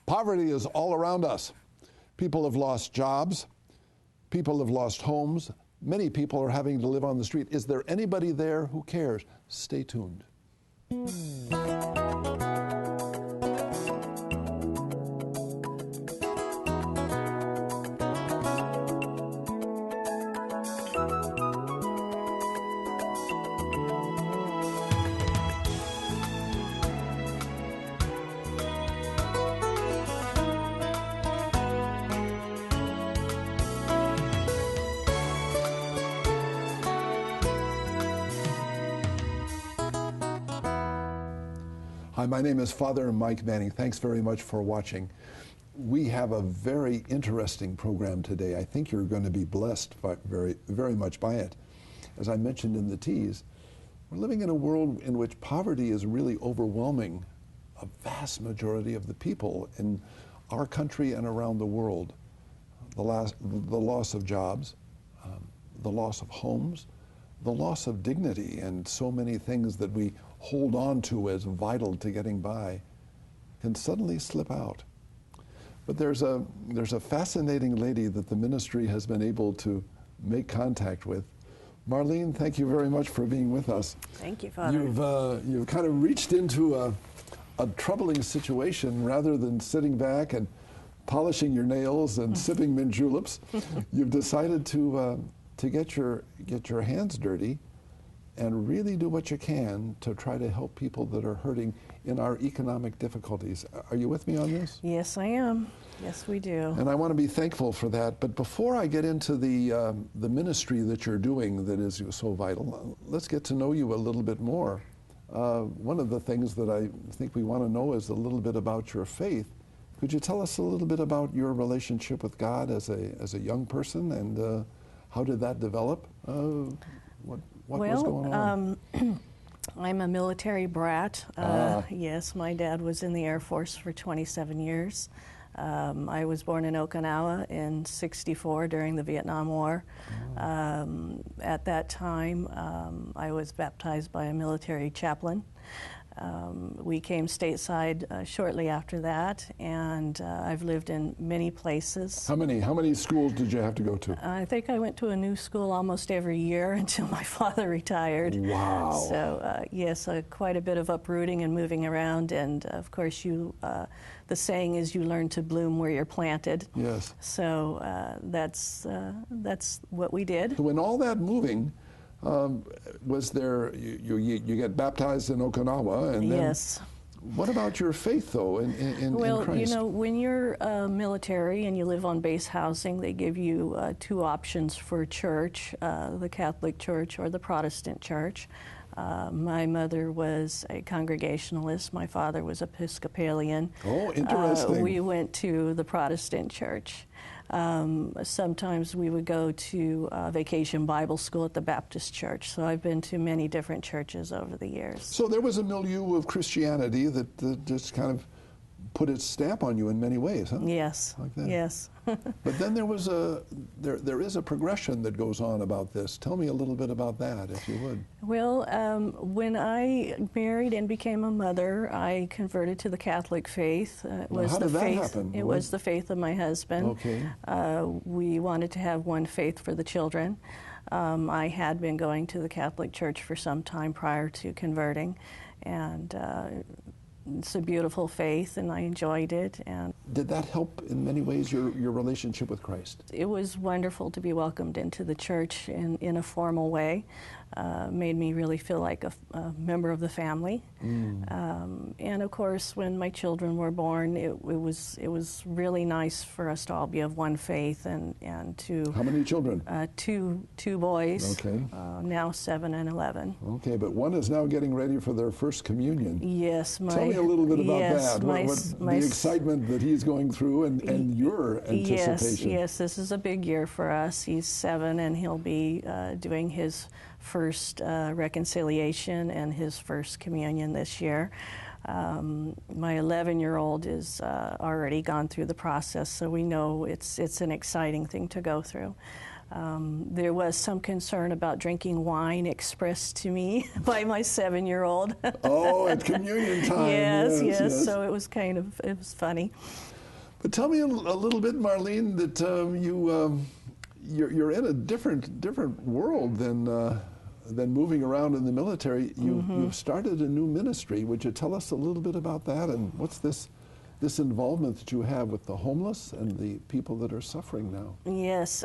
Poverty is all around us. People have lost jobs. People have lost homes. Many people are having to live on the street. Is there anybody there who cares? Stay tuned. Hi, my name is Father Mike Manning. Thanks very much for watching. We have a very interesting program today. I think you're going to be blessed very much by it. As I mentioned in the tease, we're living in a world in which poverty is really overwhelming a vast majority of the people in our country and around the world. The loss of jobs, the loss of homes, the loss of dignity, and so many things that we hold on to as vital to getting by can suddenly slip out. But there's a fascinating lady that the ministry has been able to make contact with. Marlene, thank you very much for being with us. Thank you, Father. You've kind of reached into a troubling situation. Rather than sitting back and polishing your nails and sipping mint juleps, you've decided to get your hands dirty and really do what you can to try to help people that are hurting in our economic difficulties. Are you with me on this? Yes, I am. Yes, we do. And I want to be thankful for that. But before I get into the ministry that you're doing that is so vital, let's get to know you a little bit more. One of the things that I think we want to know is a little bit about your faith. Could you tell us a little bit about your relationship with God as a young person, and how did that develop? What was going on? I'm a military brat. Yes, my dad was in the Air Force for 27 years. I was born in Okinawa in '64 during the Vietnam War. At that time, I was baptized by a military chaplain. We came stateside shortly after that, and I've lived in many places. How many schools did you have to go to? I think I went to a new school almost every year until my father retired. Wow. So yes, quite a bit of uprooting and moving around, and of course the saying is you learn to bloom where you're planted. Yes. So that's what we did. So in all that moving, was there, you get baptized in Okinawa, and then yes. What about your faith, though, in Well, Christ? you know, when you're military and you live on base housing, they give you two options for church, the Catholic Church or the Protestant Church. My mother was a Congregationalist. My father was Episcopalian. Oh, interesting. We went to the Protestant Church. Sometimes we would go to vacation Bible school at the Baptist Church. So I've been to many different churches over the years. So there was a milieu of Christianity that just kind of put its stamp on you in many ways, huh? Yes. Like that. Yes. But then there is a progression that goes on about this. Tell me a little bit about that, if you would. Well, when I married and became a mother, I converted to the Catholic faith. How did that happen? It was the faith of my husband. Okay. We wanted to have one faith for the children. I had been going to the Catholic Church for some time prior to converting, and it's a beautiful faith, and I enjoyed it. And did that help in many ways your relationship with Christ? It was wonderful to be welcomed into the church in a formal way. Made me really feel like a member of the family. And of course, when my children were born, it was really nice for us to all be of one faith and to. How many children? Two boys. Okay. Now 7 and 11. Okay, but one is now getting ready for their first communion. Yes, tell me a little bit about yes, that. The excitement that he's going through and your anticipation. Yes, this is a big year for us. He's 7, and he'll be doing his first reconciliation and his first communion this year. My 11-year-old is already gone through the process, so we know it's an exciting thing to go through. There was some concern about drinking wine expressed to me by my 7-year-old. Oh, at communion time. Yes. So it was funny. But tell me a little bit, Marlene, that you're in a different world than moving around in the military. You've started a new ministry. Would you tell us a little bit about that, and what's this involvement that you have with the homeless and the people that are suffering now? Yes.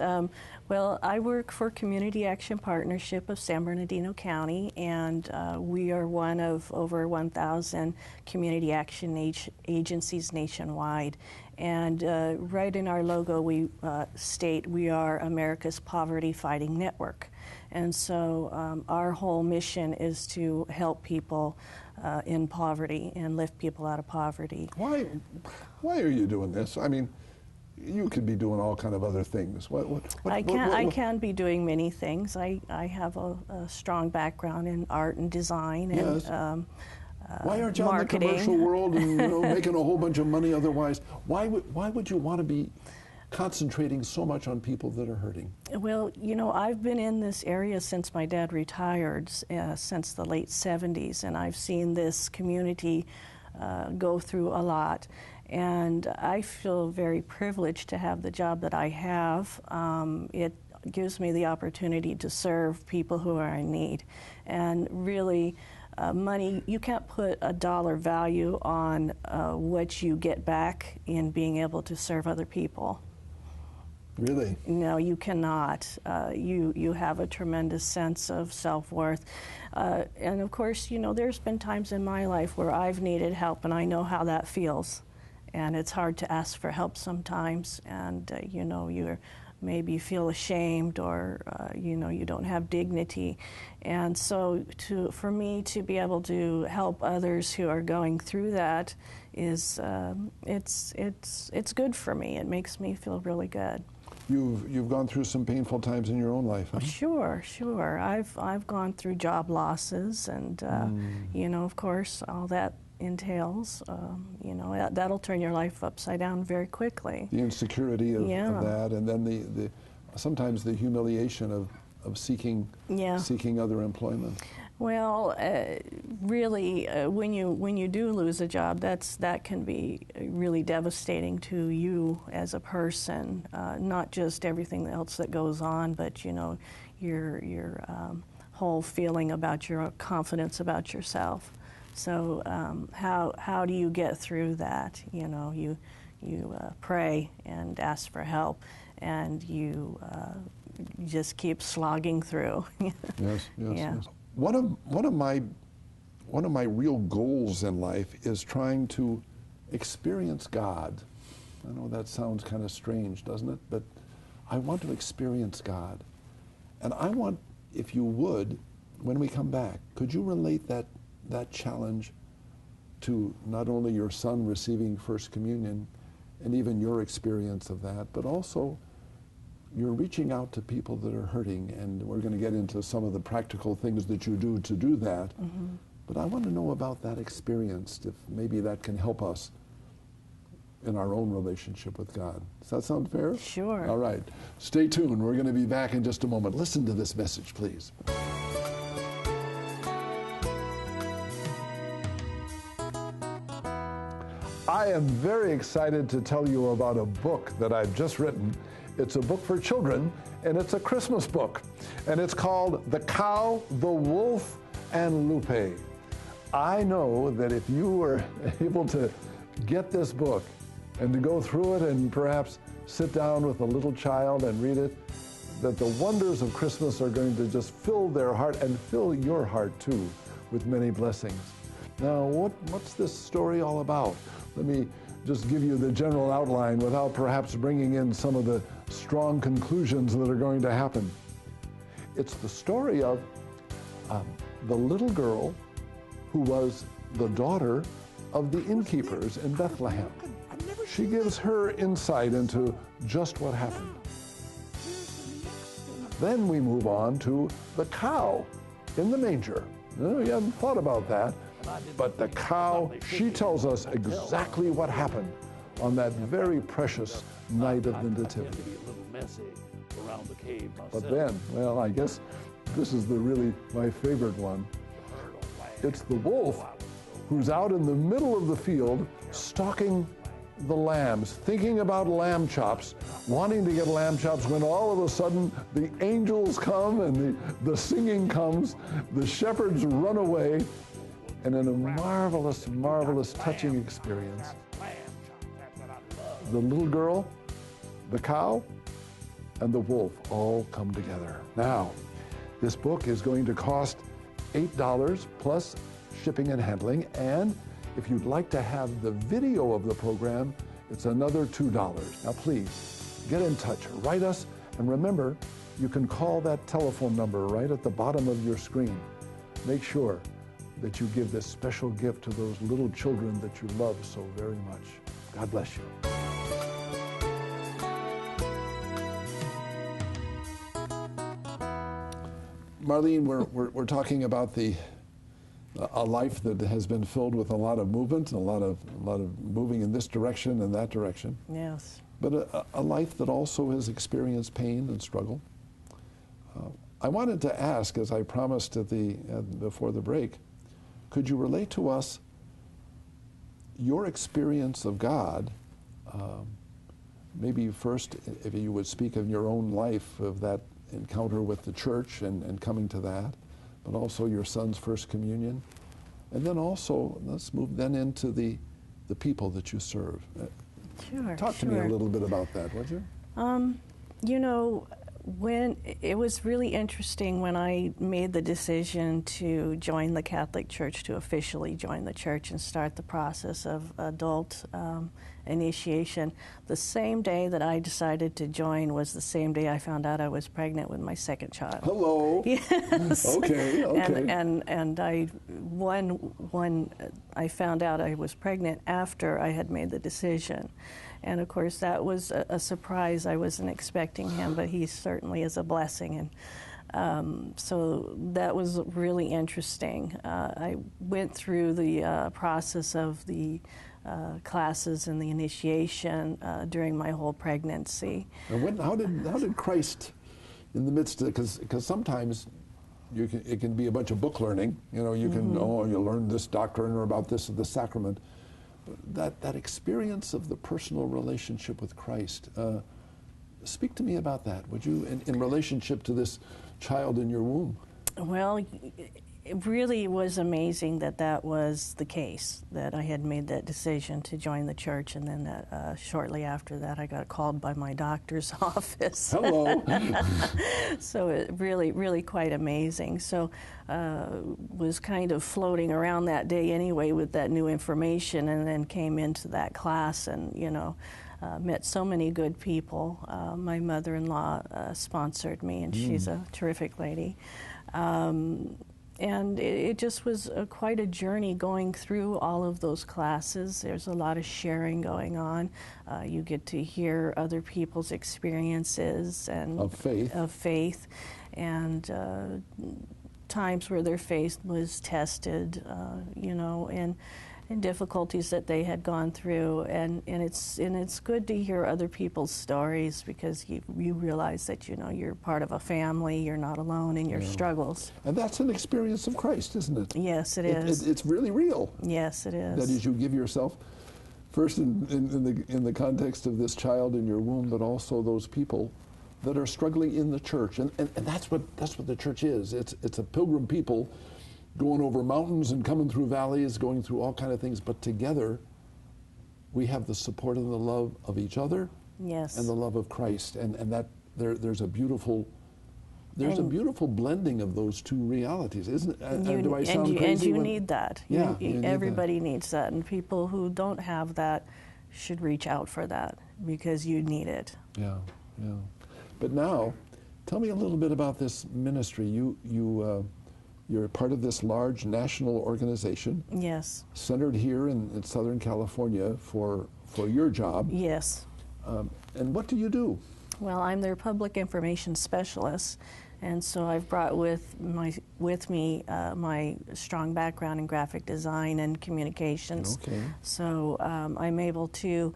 Well, I work for Community Action Partnership of San Bernardino County, and we are one of over 1,000 community action agencies nationwide. And right in our logo, we state we are America's Poverty Fighting Network. And so our whole mission is to help people in poverty and lift people out of poverty. Why are you doing this? I mean, you could be doing all kind of other things. I can be doing many things. I have a strong background in art and design and yes. Why aren't you marketing. In the commercial world and making a whole bunch of money otherwise? Why would you want to be concentrating so much on people that are hurting? Well, I've been in this area since my dad retired, since the late 70s, and I've seen this community go through a lot. And I feel very privileged to have the job that I have. It gives me the opportunity to serve people who are in need. And really, money, you can't put a dollar value on what you get back in being able to serve other people. Really? No, you cannot. You have a tremendous sense of self-worth. And of course, there's been times in my life where I've needed help, and I know how that feels. And it's hard to ask for help sometimes, and you maybe feel ashamed, or you don't have dignity. And so for me to be able to help others who are going through that is it's good for me. It makes me feel really good. You've gone through some painful times in your own life, huh? Sure. I've gone through job losses, and of course, all that entails. That'll turn your life upside down very quickly. The insecurity of that, and then the sometimes the humiliation of seeking other employment. Well, really, when you do lose a job, that can be really devastating to you as a person. Not just everything else that goes on, but your whole feeling about your confidence about yourself. So how do you get through that? You pray and ask for help, and you just keep slogging through. Yes. Yeah. One of my real goals in life is trying to experience God. I know that sounds kind of strange, doesn't it? But I want to experience God. And I want, if you would, when we come back, could you relate that challenge to not only your son receiving First Communion and even your experience of that, but also you're reaching out to people that are hurting, and we're going to get into some of the practical things that you do to do that. Mm-hmm. But I want to know about that experience, if maybe that can help us in our own relationship with God. Does that sound fair? Sure. All right. Stay tuned. We're going to be back in just a moment. Listen to this message, please. I am very excited to tell you about a book that I've just written. It's a book for children, and it's a Christmas book. And it's called The Cow, the Wolf, and Lupe. I know that if you were able to get this book and to go through it and perhaps sit down with a little child and read it, that the wonders of Christmas are going to just fill their heart and fill your heart too with many blessings. Now, what's this story all about? Let me just give you the general outline without perhaps bringing in some of the strong conclusions that are going to happen. It's the story of the little girl who was the daughter of the innkeepers in Bethlehem. She gives her insight into just what happened. Then we move on to the cow in the manger. You haven't thought about that. But the cow, she tells us exactly what happened on that very precious night of the Nativity. But then, well, I guess this is really my favorite one. It's the wolf who's out in the middle of the field stalking the lambs, thinking about lamb chops, wanting to get lamb chops, when all of a sudden the angels come and the singing comes, the shepherds run away, and in a marvelous, marvelous, touching experience, the little girl, the cow, and the wolf all come together. Now, this book is going to cost $8 plus shipping and handling, and if you'd like to have the video of the program, it's another $2. Now please, get in touch, write us, and remember, you can call that telephone number right at the bottom of your screen. Make sure that you give this special gift to those little children that you love so very much. God bless you. Marlene, we're talking about a life that has been filled with a lot of movement, a lot of moving in this direction and that direction. Yes. But a life that also has experienced pain and struggle. I wanted to ask, as I promised before the break, could you relate to us your experience of God? Maybe first, if you would speak of your own life, of that encounter with the church and coming to that, but also your son's first communion. And then also, let's move then into the people that you serve. Sure. Talk to me a little bit about that, would you? You know, when it was really interesting when I made the decision to join the Catholic Church, to officially join the church and start the process of adult initiation. The same day that I decided to join was the same day I found out I was pregnant with my second child. Hello. Yes. Okay. And I found out I was pregnant after I had made the decision. And of course that was a surprise. I wasn't expecting him, but he certainly is a blessing. And so that was really interesting. I went through the process of the classes and the initiation during my whole pregnancy. And how did Christ, in the midst of, because sometimes it can be a bunch of book learning. You know, you can you learn this doctrine or about this sacrament. That experience of the personal relationship with Christ. Speak to me about that, would you, in relationship to this child in your womb? Well, it really was amazing that was the case, that I had made that decision to join the church, and then that shortly after that I got called by my doctor's office. Hello. So it really quite amazing. So was kind of floating around that day anyway with that new information, and then came into that class and, you know, met so many good people. My mother-in-law sponsored me, and she's a terrific lady. And it just was quite a journey going through all of those classes. There's a lot of sharing going on. You get to hear other people's experiences and of faith, and times where their faith was tested, you know, and difficulties that they had gone through, and it's good to hear other people's stories, because you realize that, you know, you're part of a family, you're not alone in your struggles. And that's an experience of Christ, isn't it? Yes, it is. It's really real. Yes, it is. That is, you give yourself first in the context of this child in your womb, but also those people that are struggling in the church, and that's what the church is. It's a pilgrim people going over mountains and coming through valleys, going through all kind of things, but together we have the support and the love of each other. Yes. And the love of Christ, and that there's a beautiful blending of those two realities, isn't it? Do I sound crazy? And you need that. Yeah, everybody needs that, and people who don't have that should reach out for that, because you need it. Yeah. But now, tell me a little bit about this ministry. You're part of this large national organization. Yes. Centered here in Southern California for your job. Yes. And what do you do? Well, I'm their public information specialist, and so I've brought with me my strong background in graphic design and communications. Okay. So I'm able to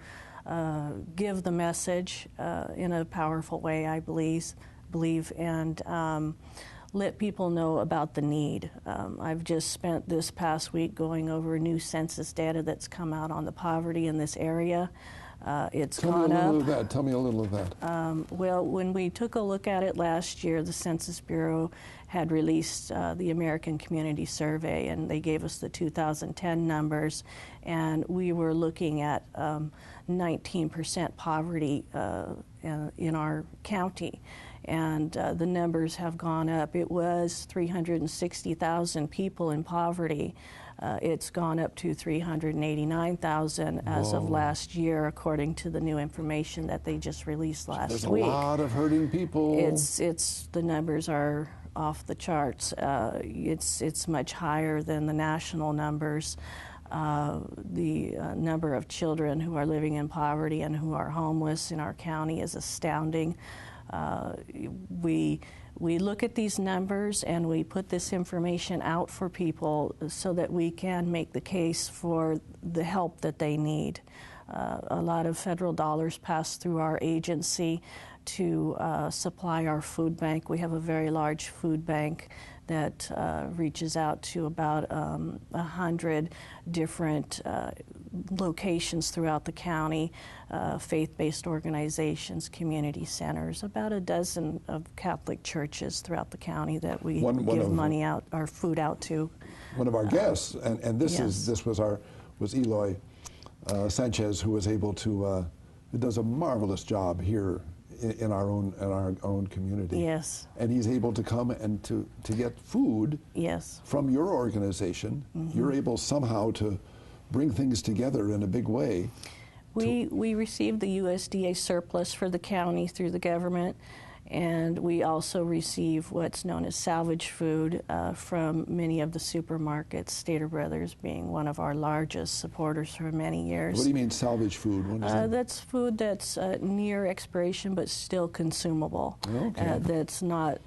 give the message in a powerful way, I believe, and let people know about the need. I've just spent this past week going over new census data that's come out on the poverty in this area. It's gone up. Tell me a little of that. Well, when we took a look at it last year, the Census Bureau had released the American Community Survey, and they gave us the 2010 numbers, and we were looking at 19% poverty in our county. And the numbers have gone up. It was 360,000 people in poverty. It's gone up to 389,000 as of last year, according to the new information that they just released last week. There's a lot of hurting people. The numbers are off the charts. It's much higher than the national numbers. The number of children who are living in poverty and who are homeless in our county is astounding. We look at these numbers and we put this information out for people so that we can make the case for the help that they need. A lot of federal dollars pass through our agency to supply our food bank. We have a very large food bank that reaches out to about 100 different locations throughout the county, faith-based organizations, community centers, about a dozen of Catholic churches throughout the county that we give money out, our food out to. One of our guests, and this was Eloy Sanchez, who was able to who does a marvelous job here in our own community. Yes. And he's able to come and to get food. Yes. From your organization. Mm-hmm. You're able somehow to bring things together in a big way. We received the USDA surplus for the county through the government, and we also receive what's known as salvage food from many of the supermarkets, Stater Brothers being one of our largest supporters for many years. What do you mean salvage food? What is that? That's food that's near expiration but still consumable. Okay. That's not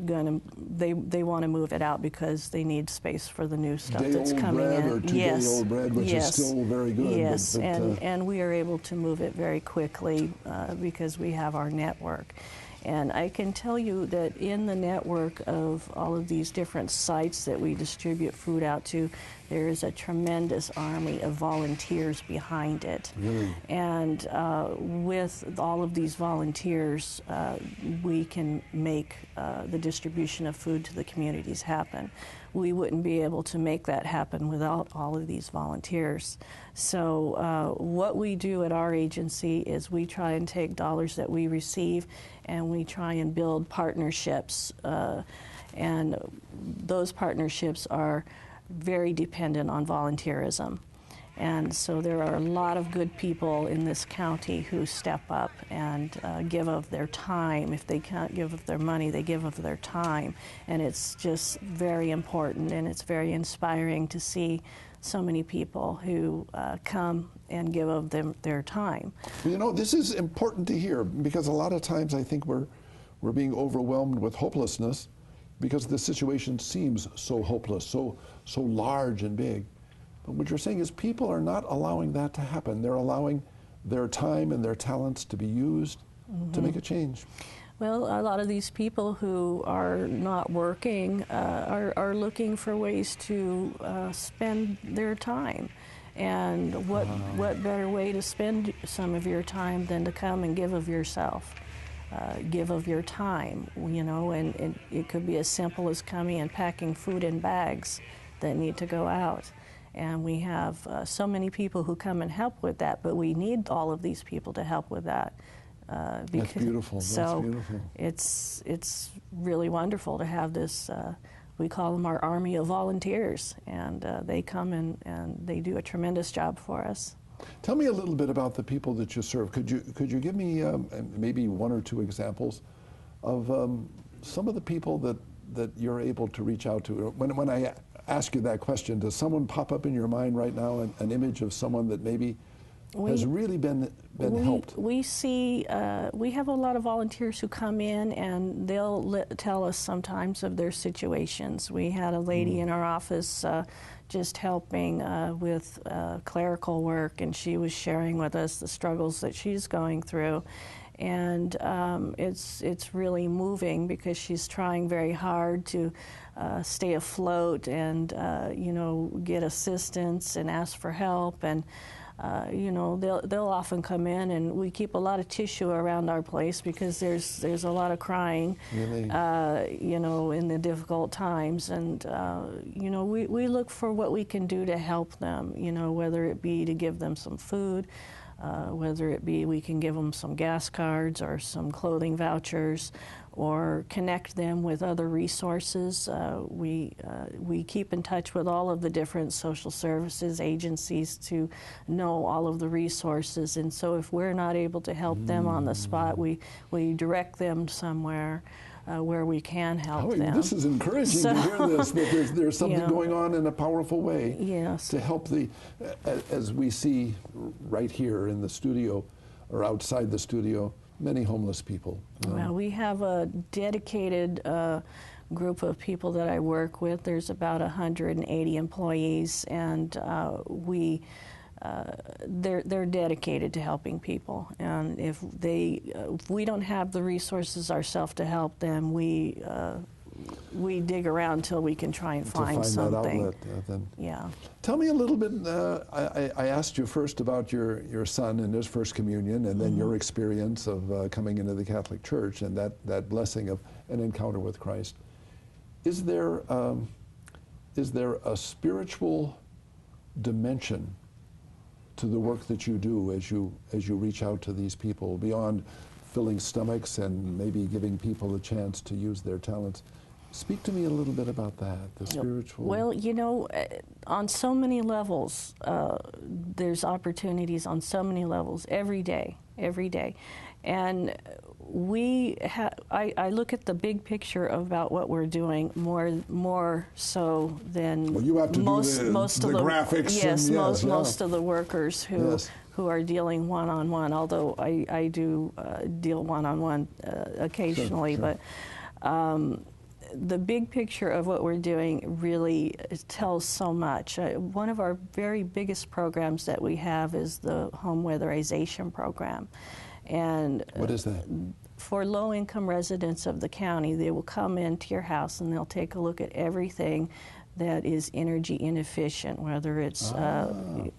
going to, they want to move it out because they need space for the new stuff that's coming in. Or two-day-old bread, which is still very good. Yes, and we are able to move it very quickly because we have our network. And I can tell you that in the network of all of these different sites that we distribute food out to, there is a tremendous army of volunteers behind it. Really? And with all of these volunteers, we can make the distribution of food to the communities happen. We wouldn't be able to make that happen without all of these volunteers. So what we do at our agency is we try and take dollars that we receive and we try and build partnerships. And those partnerships are very dependent on volunteerism. And so there are a lot of good people in this county who step up and give of their time. If they can't give of their money, they give of their time. And it's just very important, and it's very inspiring to see so many people who come and give of their time. You know, this is important to hear, because a lot of times I think we're being overwhelmed with hopelessness because the situation seems so hopeless, so large and big. But what you're saying is people are not allowing that to happen. They're allowing their time and their talents to be used to make a change. Well, a lot of these people who are not working are looking for ways to spend their time. And what better way to spend some of your time than to come and give of yourself, give of your time, you know, and it could be as simple as coming and packing food in bags that need to go out. And we have so many people who come and help with that, but we need all of these people to help with that. That's beautiful. So that's beautiful. It's really wonderful to have this, we call them our army of volunteers, and they come and they do a tremendous job for us. Tell me a little bit about the people that you serve. Could you give me maybe one or two examples of some of the people that you're able to reach out to? When I ask you that question, does someone pop up in your mind right now, an image of someone that maybe has really been helped? We see, we have a lot of volunteers who come in and they'll tell us sometimes of their situations. We had a lady in our office just helping with clerical work, and she was sharing with us the struggles that she's going through. And it's really moving because she's trying very hard to stay afloat and get assistance and ask for help. And they'll often come in, and we keep a lot of tissue around our place because there's a lot of crying, really? In the difficult times. And we look for what we can do to help them. Whether it be to give them some food. Whether it be we can give them some gas cards or some clothing vouchers, or connect them with other resources. We keep in touch with all of the different social services agencies to know all of the resources. And so if we're not able to help them on the spot, we direct them somewhere where we can help them. This is encouraging to hear this, that there's something going on in a powerful way to help as we see right here in the studio or outside the studio, many homeless people. Well, we have a dedicated group of people that I work with. There's about 180 employees, and they're dedicated to helping people. And if we don't have the resources ourselves to help them, we dig around until we can try and find something. That outlet, then. Yeah. Tell me a little bit. I asked you first about your son and his first communion, and then your experience of coming into the Catholic Church and that blessing of an encounter with Christ. Is there a spiritual dimension to the work that you do as you reach out to these people, beyond filling stomachs and maybe giving people a chance to use their talents? Speak to me a little bit about that, the spiritual. Well, on so many levels, there's opportunities on so many levels every day. And I look at the big picture about what we're doing more so than you have to most do most of the the graphics. Yes, most of the workers who are dealing one-on-one. Although I do deal one-on-one occasionally, sure. But. The big picture of what we're doing really tells so much. One of our very biggest programs that we have is the home weatherization program. And what is that? For low-income residents of the county, they will come into your house and they'll take a look at everything that is energy inefficient, whether it's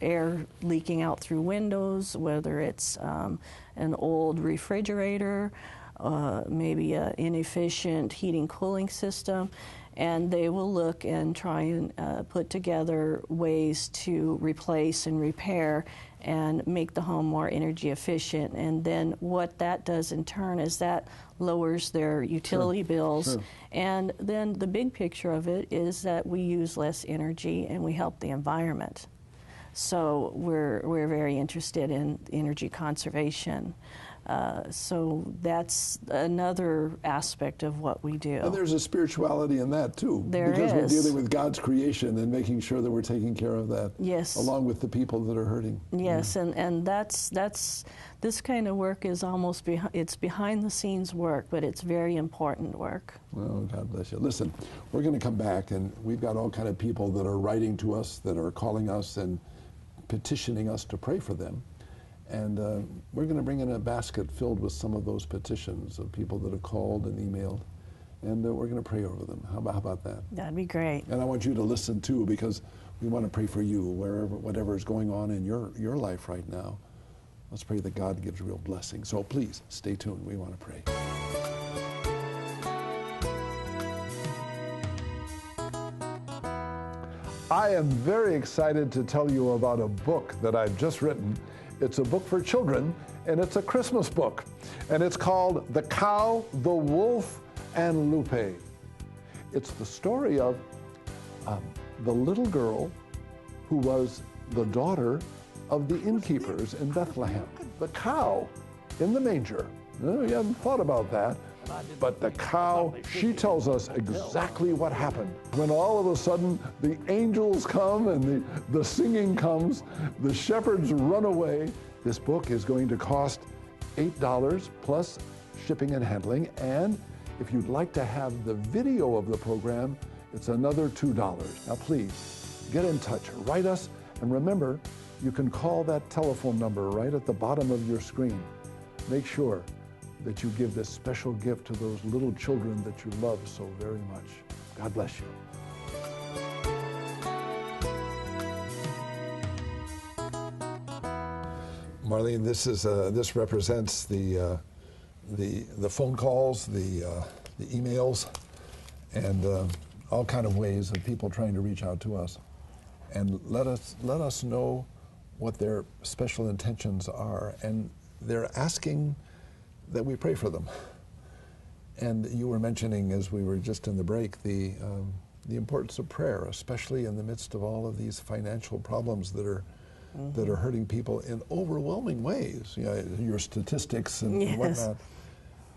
air leaking out through windows, whether it's an old refrigerator, maybe an inefficient heating cooling system, and they will look and try and put together ways to replace and repair and make the home more energy efficient. And then what that does in turn is that lowers their utility bills. And then the big picture of it is that we use less energy and we help the environment. So we're very interested in energy conservation. So that's another aspect of what we do. And there's a spirituality in that too. Because we're dealing with God's creation and making sure that we're taking care of that. Yes. Along with the people that are hurting. Yes, and that's this kind of work is almost it's behind the scenes work, but it's very important work. Well, God bless you. Listen, we're going to come back, and we've got all kind of people that are writing to us, that are calling us and petitioning us to pray for them. And we're going to bring in a basket filled with some of those petitions of people that have called and emailed, and we're going to pray over them. How about that? That'd be great. And I want you to listen too, because we want to pray for you whatever is going on in your life right now. Let's pray that God gives real blessing. So please stay tuned. We want to pray. I am very excited to tell you about a book that I've just written. It's a book for children, and it's a Christmas book. And it's called The Cow, the Wolf, and Lupe. It's the story of the little girl who was the daughter of the innkeepers in Bethlehem. The cow in the manger. You haven't thought about that. But the cow, she tells us exactly what happened. When all of a sudden the angels come and the singing comes, the shepherds run away. This book is going to cost $8 plus shipping and handling. And if you'd like to have the video of the program, it's another $2. Now please, get in touch, write us, and remember, you can call that telephone number right at the bottom of your screen. Make sure that you give this special gift to those little children that you love so very much. God bless you. Marlene, this represents the phone calls, the emails, and all kind of ways of people trying to reach out to us, and let us know what their special intentions are, and they're asking that we pray for them. And you were mentioning, as we were just in the break, the importance of prayer, especially in the midst of all of these financial problems that are hurting people in overwhelming ways. You know, your statistics and whatnot.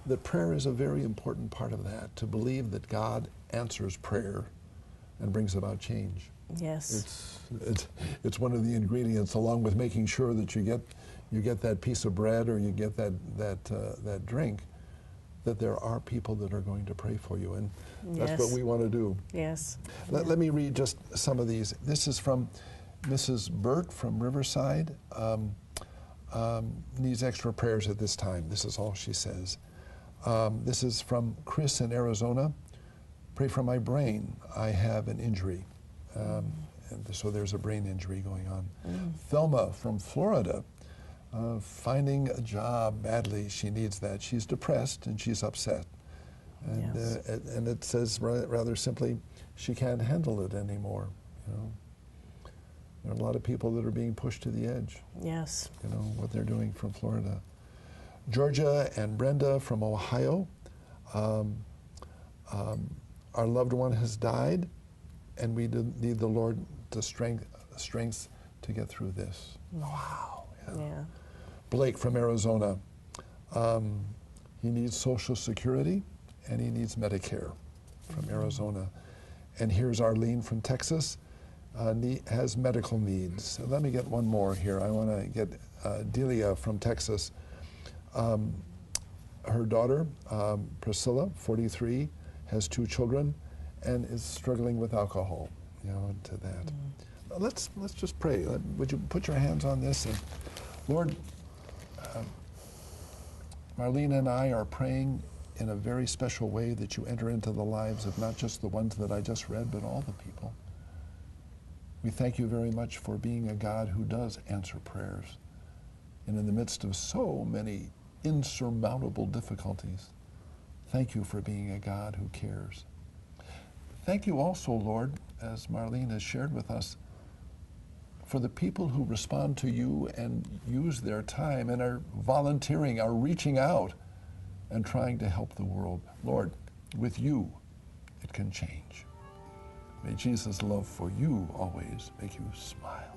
That prayer is a very important part of that, to believe that God answers prayer and brings about change. Yes. It's one of the ingredients, along with making sure that you get that piece of bread or you get that drink, that there are people that are going to pray for you, and that's what we want to do. Yes. Let me read just some of these. This is from Mrs. Burt from Riverside. Needs extra prayers at this time. This is all she says. This is from Chris in Arizona. Pray for my brain. I have an injury. And so there's a brain injury going on. Thelma from Florida. Finding a job badly. She needs that. She's depressed and she's upset. And, and it says rather simply, she can't handle it anymore. You know, there are a lot of people that are being pushed to the edge. Yes. You know, what they're doing from Florida. Georgia and Brenda from Ohio. Our loved one has died, and we need the Lord to strength to get through this. Wow. Yeah. Blake from Arizona. He needs Social Security, and he needs Medicare from Arizona. And here's Arlene from Texas. Has medical needs. Let me get one more here. I want to get Delia from Texas. Her daughter, Priscilla, 43, has 2 children and is struggling with alcohol, you know, to that. Let's just pray. Would you put your hands on this? And Lord, Marlene and I are praying in a very special way that you enter into the lives of not just the ones that I just read, but all the people. We thank you very much for being a God who does answer prayers. And in the midst of so many insurmountable difficulties, thank you for being a God who cares. Thank you also, Lord, as Marlene has shared with us, for the people who respond to you and use their time and are volunteering, are reaching out and trying to help the world. Lord, with you, it can change. May Jesus' love for you always make you smile.